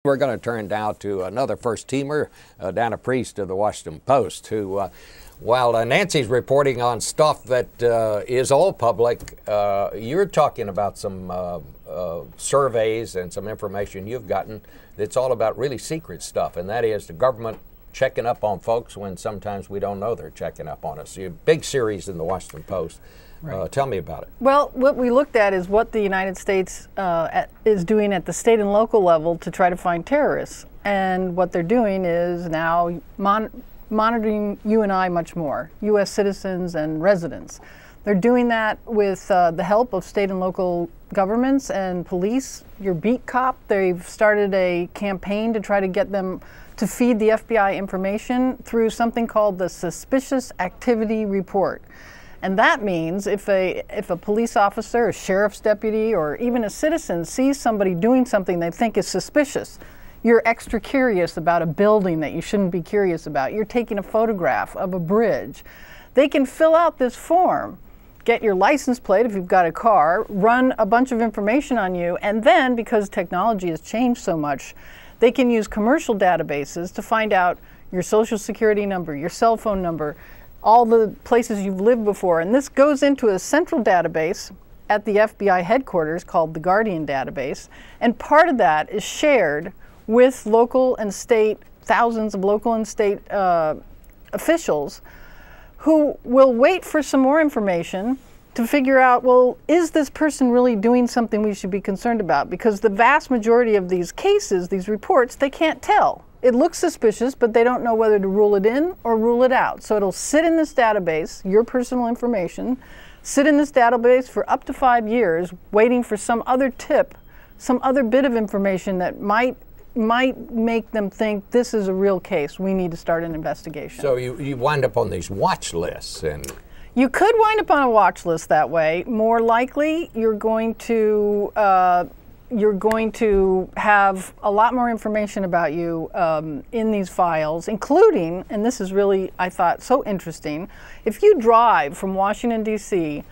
We're going to turn now to another first-teamer, Dana Priest of the Washington Post, who, while Nancy's reporting on stuff that is all public, you're talking about some surveys and some information you've gotten that's all about really secret stuff, and that is the government checking up on folks when sometimes we don't know they're checking up on us. A big series in the Washington Post. Right. Tell me about it. Well, what we looked at is what the United States is doing at the state and local level to try to find terrorists. And what they're doing is now monitoring you and I much more, U.S. citizens and residents. They're doing that with the help of state and local governments and police. Your beat cop, they've started a campaign to try to get them to feed the FBI information through something called the Suspicious Activity Report. And that means if a police officer, a sheriff's deputy, or even a citizen sees somebody doing something they think is suspicious, you're extra curious about a building that you shouldn't be curious about, you're taking a photograph of a bridge, they can fill out this form, get your license plate if you've got a car, run a bunch of information on you, and then, because technology has changed so much, they can use commercial databases to find out your social security number, your cell phone number, all the places you've lived before. And this goes into a central database at the FBI headquarters called the Guardian database. And part of that is shared with local and state, thousands of local and state officials who will wait for some more information to figure out, well, is this person really doing something we should be concerned about? Because the vast majority of these cases, these reports, they can't tell. It looks suspicious, but they don't know whether to rule it in or rule it out. So it'll sit in this database, your personal information, sit in this database for up to 5 years, waiting for some other tip, some other bit of information that might make them think this is a real case. We need to start an investigation. So you wind up on these watch lists, and you could wind up on a watch list that way. More likely, you're going to have a lot more information about you in these files, including, and this is really, I thought, so interesting, if you drive from Washington, D.C.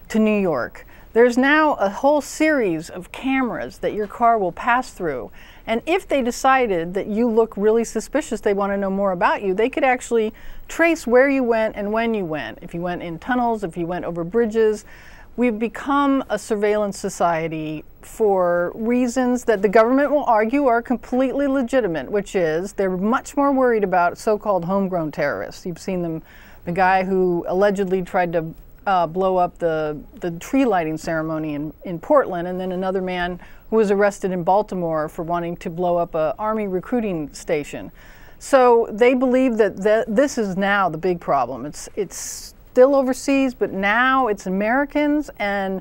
to New York, there's now a whole series of cameras that your car will pass through. And if they decided that you look really suspicious, they want to know more about you, they could actually trace where you went and when you went. If you went in tunnels, if you went over bridges. We've become a surveillance society for reasons that the government will argue are completely legitimate, which is they're much more worried about so-called homegrown terrorists. You've seen them, the guy who allegedly tried to blow up the tree lighting ceremony in Portland, and then another man who was arrested in Baltimore for wanting to blow up an Army recruiting station. So they believe that this is now the big problem. It's still overseas, but now it's Americans and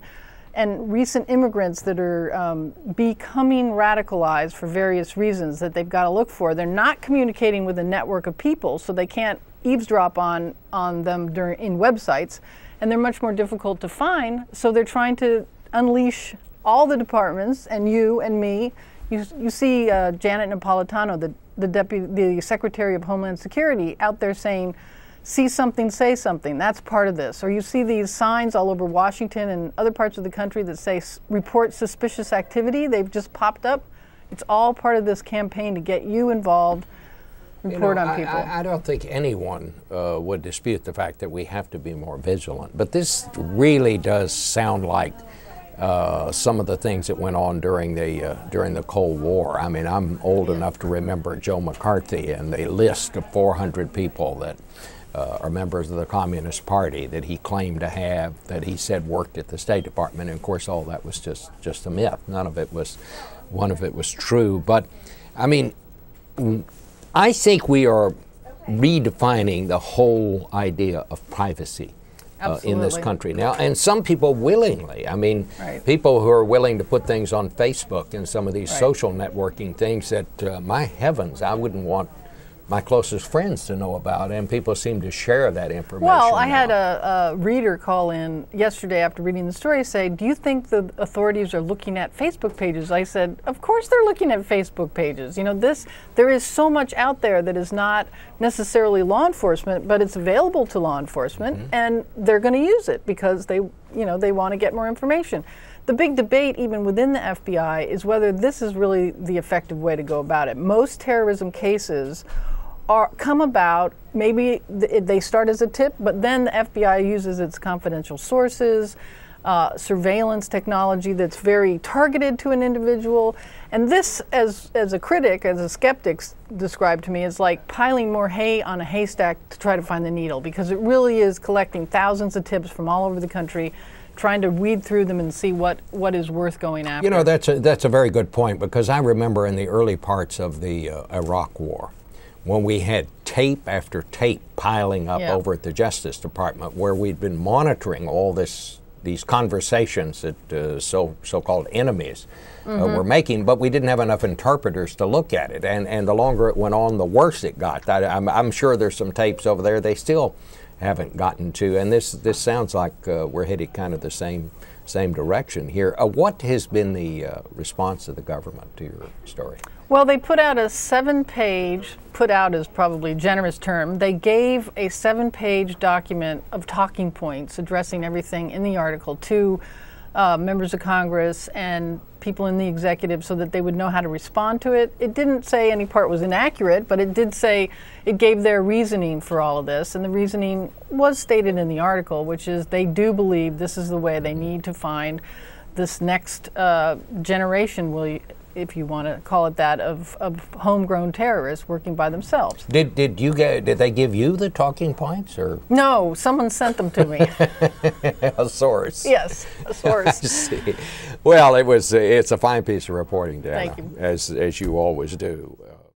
recent immigrants that are becoming radicalized for various reasons that they've got to look for. They're not communicating with a network of people, so they can't eavesdrop on them in websites, and they're much more difficult to find, so they're trying to unleash all the departments, and you and me. You see Janet Napolitano, the Secretary of Homeland Security, out there saying, see something, say something. That's part of this. Or you see these signs all over Washington and other parts of the country that say, report suspicious activity. They've just popped up. It's all part of this campaign to get you involved, report on people. I don't think anyone would dispute the fact that we have to be more vigilant. But this really does sound like some of the things that went on during the Cold War. I mean, I'm old enough to remember Joe McCarthy and the list of 400 people that are members of the Communist Party that he claimed to have, that he said worked at the State Department. And of course, all that was just a myth. None of it was true. But I mean, I think we are redefining the whole idea of privacy in this country now, and some people willingly. I mean, people who are willing to put things on Facebook and some of these social networking things that, my heavens, I wouldn't want my closest friends to know about, and people seem to share that information. Well, I had a reader call in yesterday after reading the story say, do you think the authorities are looking at Facebook pages? I said, of course they're looking at Facebook pages. You know, there is so much out there that is not necessarily law enforcement, but it's available to law enforcement, and they're going to use it because they want to get more information. the big debate, even within the FBI, is whether this is really the effective way to go about it. Most terrorism cases come about, maybe they start as a tip, but then the FBI uses its confidential sources, surveillance technology that's very targeted to an individual. And this, as a critic, as a skeptic described to me, is like piling more hay on a haystack to try to find the needle, because it really is collecting thousands of tips from all over the country, trying to weed through them and see what is worth going after. You know, that's a very good point, because I remember in the early parts of the Iraq War, when we had tape after tape piling up over at the Justice Department, where we'd been monitoring all these conversations that so-called enemies were making, but we didn't have enough interpreters to look at it. And the longer it went on, the worse it got. I'm sure there's some tapes over there they still haven't gotten to, and this sounds like we're headed kind of the same direction here. What has been the response of the government to your story? Well, they put out a 7-page, put out is probably a generous term, they gave a 7-page document of talking points addressing everything in the article to members of Congress and people in the executive so that they would know how to respond to it. It didn't say any part was inaccurate, but it did say it gave their reasoning for all of this, and the reasoning was stated in the article, which is they do believe this is the way they need to find this next generation, if you want to call it that, of homegrown terrorists working by themselves. Did they give you the talking points, or? No, someone sent them to me. A source. Yes, a source. I see. Well, it's a fine piece of reporting, Dana, Thank you. as you always do.